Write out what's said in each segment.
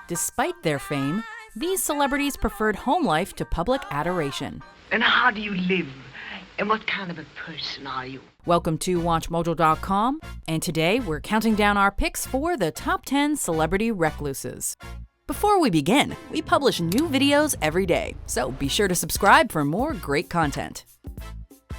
Despite their fame, these celebrities preferred home life to public adoration. And how do you live? And what kind of a person are you? Welcome to WatchMojo.com, and today we're counting down our picks for the top 10 Celebrity Recluses. Before we begin, we publish new videos every day, so be sure to subscribe for more great content.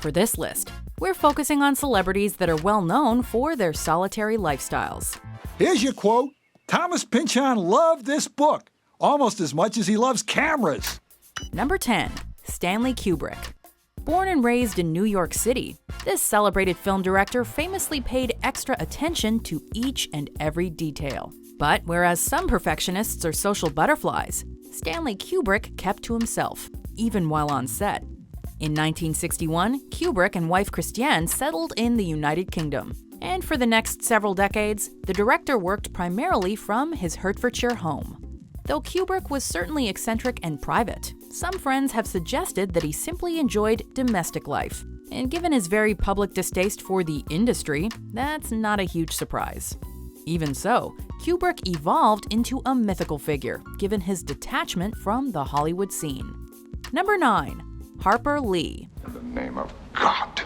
For this list, we're focusing on celebrities that are well known for their solitary lifestyles. Here's your quote. Thomas Pynchon loved this book almost as much as he loves cameras. Number 10. Stanley Kubrick. Born and raised in New York City, this celebrated film director famously paid extra attention to each and every detail. But whereas some perfectionists are social butterflies, Stanley Kubrick kept to himself, even while on set. In 1961, Kubrick and wife Christiane settled in the United Kingdom. And for the next several decades, the director worked primarily from his Hertfordshire home. Though Kubrick was certainly eccentric and private, some friends have suggested that he simply enjoyed domestic life. And given his very public distaste for the industry, that's not a huge surprise. Even so, Kubrick evolved into a mythical figure, given his detachment from the Hollywood scene. Number 9. Harper Lee. In the name of God,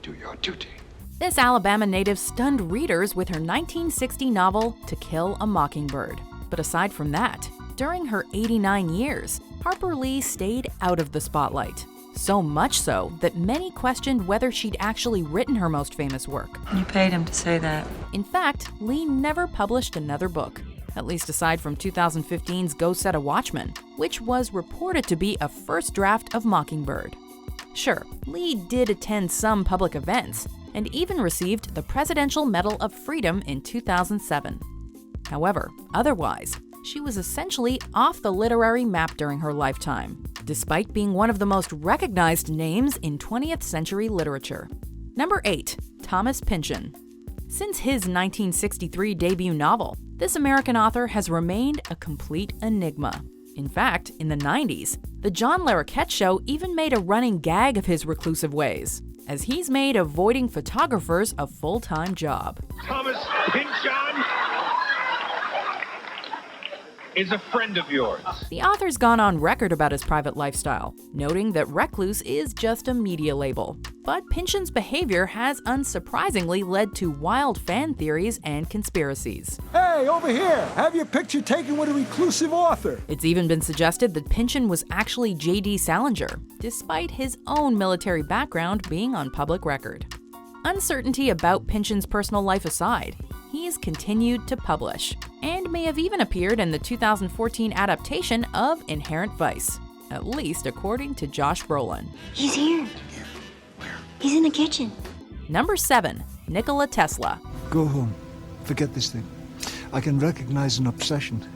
do your duty. This Alabama native stunned readers with her 1960 novel To Kill a Mockingbird. But aside from that, during her 89 years, Harper Lee stayed out of the spotlight. So much so that many questioned whether she'd actually written her most famous work. You paid him to say that. In fact, Lee never published another book, at least aside from 2015's Go Set a Watchman, which was reported to be a first draft of Mockingbird. Sure, Lee did attend some public events, and even received the Presidential Medal of Freedom in 2007. However, otherwise, she was essentially off the literary map during her lifetime, despite being one of the most recognized names in 20th century literature. Number 8. Thomas Pynchon. Since his 1963 debut novel, this American author has remained a complete enigma. In fact, in the 90s, the John Larroquette Show even made a running gag of his reclusive ways, as he's made avoiding photographers a full-time job. Thomas Pynchon is a friend of yours. The author's gone on record about his private lifestyle, noting that recluse is just a media label. But Pynchon's behavior has unsurprisingly led to wild fan theories and conspiracies. Hey, over here, have your picture taken with a reclusive author. It's even been suggested that Pynchon was actually J.D. Salinger, despite his own military background being on public record. Uncertainty about Pynchon's personal life aside, he's continued to publish, and may have even appeared in the 2014 adaptation of Inherent Vice, at least according to Josh Brolin. He's here. He's in the kitchen. Number 7. Nikola Tesla. Go home. Forget this thing. I can recognize an obsession.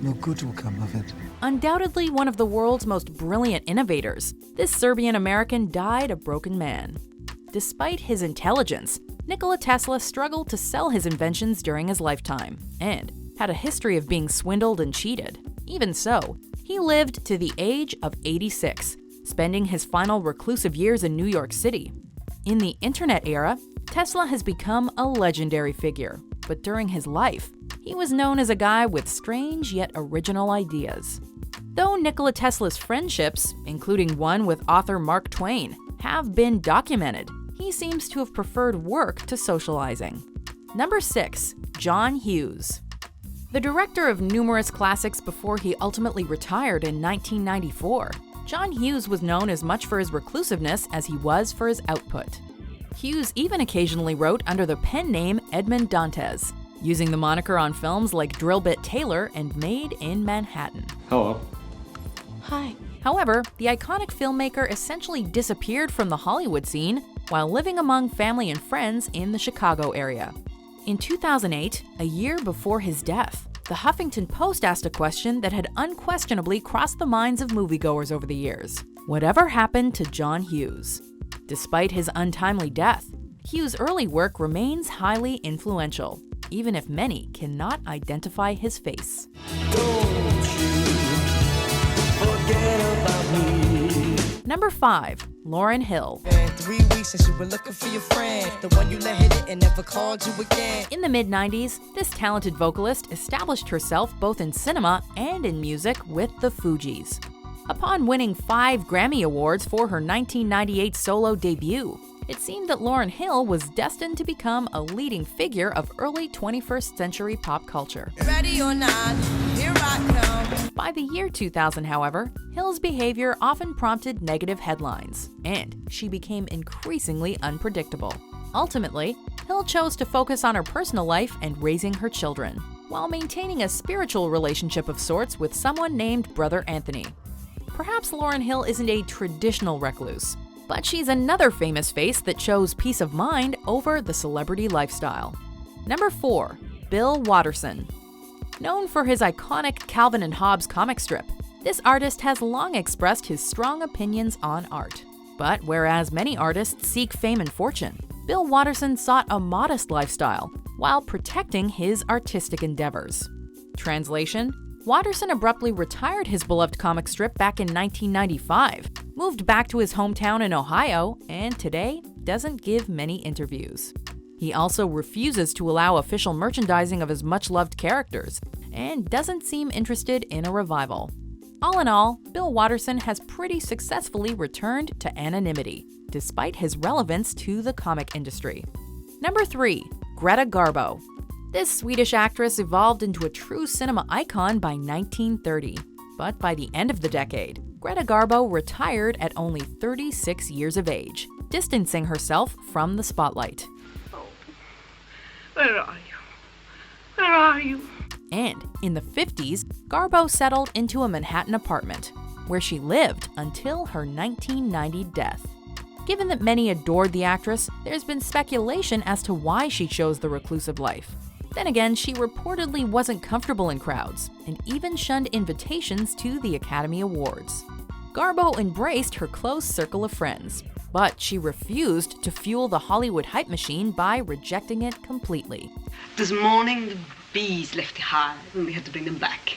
No good will come of it. Undoubtedly one of the world's most brilliant innovators, this Serbian-American died a broken man. Despite his intelligence, Nikola Tesla struggled to sell his inventions during his lifetime, and had a history of being swindled and cheated. Even so, he lived to the age of 86, spending his final reclusive years in New York City. In the internet era, Tesla has become a legendary figure, but during his life, he was known as a guy with strange yet original ideas. Though Nikola Tesla's friendships, including one with author Mark Twain, have been documented, he seems to have preferred work to socializing. Number 6. John Hughes. The director of numerous classics before he ultimately retired in 1994, John Hughes was known as much for his reclusiveness as he was for his output. Hughes even occasionally wrote under the pen name Edmond Dantes, using the moniker on films like Drillbit Taylor and Made in Manhattan. Hello. Hi. However, the iconic filmmaker essentially disappeared from the Hollywood scene while living among family and friends in the Chicago area. In 2008, a year before his death, the Huffington Post asked a question that had unquestionably crossed the minds of moviegoers over the years. Whatever happened to John Hughes? Despite his untimely death, Hughes' early work remains highly influential, even if many cannot identify his face. Don't you forget about me. Number 5. Lauryn Hill. In 3 weeks since you were looking for your friend, the one you let hit it and never called you again. In the mid-90s, this talented vocalist established herself both in cinema and in music with the Fugees. Upon winning 5 Grammy Awards for her 1998 solo debut, it seemed that Lauryn Hill was destined to become a leading figure of early 21st century pop culture. Ready or not, here I come. By the year 2000, however, Hill's behavior often prompted negative headlines, and she became increasingly unpredictable. Ultimately, Hill chose to focus on her personal life and raising her children, while maintaining a spiritual relationship of sorts with someone named Brother Anthony. Perhaps Lauryn Hill isn't a traditional recluse, but she's another famous face that chose peace of mind over the celebrity lifestyle. Number 4. Bill Watterson. Known for his iconic Calvin and Hobbes comic strip, this artist has long expressed his strong opinions on art. But whereas many artists seek fame and fortune, Bill Watterson sought a modest lifestyle while protecting his artistic endeavors. Translation: Watterson abruptly retired his beloved comic strip back in 1995, moved back to his hometown in Ohio, and today doesn't give many interviews. He also refuses to allow official merchandising of his much-loved characters, and doesn't seem interested in a revival. All in all, Bill Watterson has pretty successfully returned to anonymity, despite his relevance to the comic industry. Number 3. Greta Garbo. This Swedish actress evolved into a true cinema icon by 1930. But by the end of the decade, Greta Garbo retired at only 36 years of age, distancing herself from the spotlight. Where are you? Where are you? And in the 50s, Garbo settled into a Manhattan apartment, where she lived until her 1990 death. Given that many adored the actress, there's been speculation as to why she chose the reclusive life. Then again, she reportedly wasn't comfortable in crowds, and even shunned invitations to the Academy Awards. Garbo embraced her close circle of friends, but she refused to fuel the Hollywood hype machine by rejecting it completely. This morning, the bees left the hive and we had to bring them back.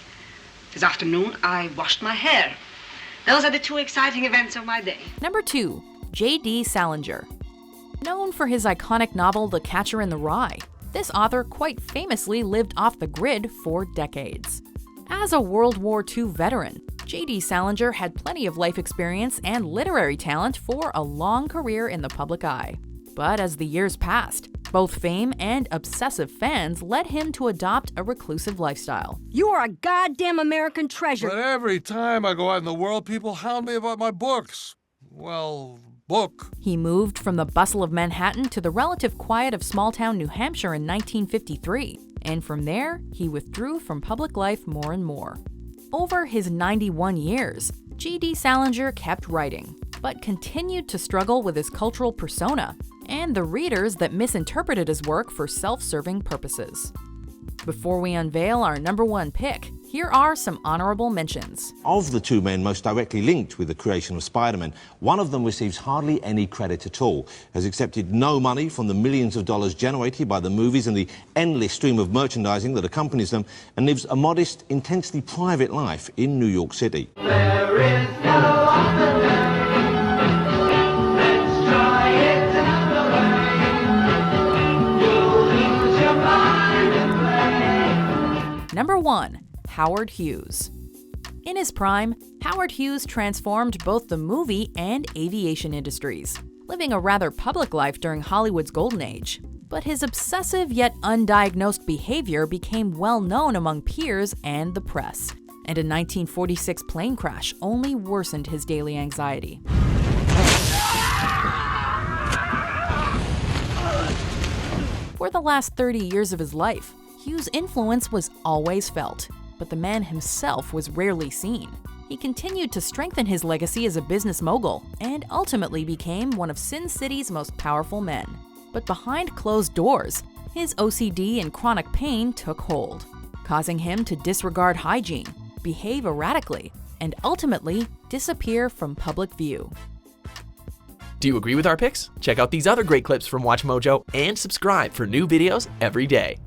This afternoon, I washed my hair. Those are the 2 exciting events of my day. Number 2. J.D. Salinger. Known for his iconic novel The Catcher in the Rye, this author quite famously lived off the grid for decades. As a World War II veteran, J.D. Salinger had plenty of life experience and literary talent for a long career in the public eye. But as the years passed, both fame and obsessive fans led him to adopt a reclusive lifestyle. You are a goddamn American treasure. But every time I go out in the world, people hound me about my books. Well, book. He moved from the bustle of Manhattan to the relative quiet of small-town New Hampshire in 1953, and from there, he withdrew from public life more and more. Over his 91 years, J.D. Salinger kept writing, but continued to struggle with his cultural persona and the readers that misinterpreted his work for self-serving purposes. Before we unveil our number 1 pick, here are some honorable mentions. Of the 2 men most directly linked with the creation of Spider-Man, one of them receives hardly any credit at all, has accepted no money from the millions of dollars generated by the movies and the endless stream of merchandising that accompanies them, and lives a modest, intensely private life in New York City. There is no other way. Let's try it another way. You'll lose your mind and play. Number 1. Howard Hughes. In his prime, Howard Hughes transformed both the movie and aviation industries, living a rather public life during Hollywood's golden age. But his obsessive yet undiagnosed behavior became well known among peers and the press, and a 1946 plane crash only worsened his daily anxiety. For the last 30 years of his life, Hughes' influence was always felt, but the man himself was rarely seen. He continued to strengthen his legacy as a business mogul and ultimately became one of Sin City's most powerful men. But behind closed doors, his OCD and chronic pain took hold, causing him to disregard hygiene, behave erratically, and ultimately disappear from public view. Do you agree with our picks? Check out these other great clips from WatchMojo and subscribe for new videos every day.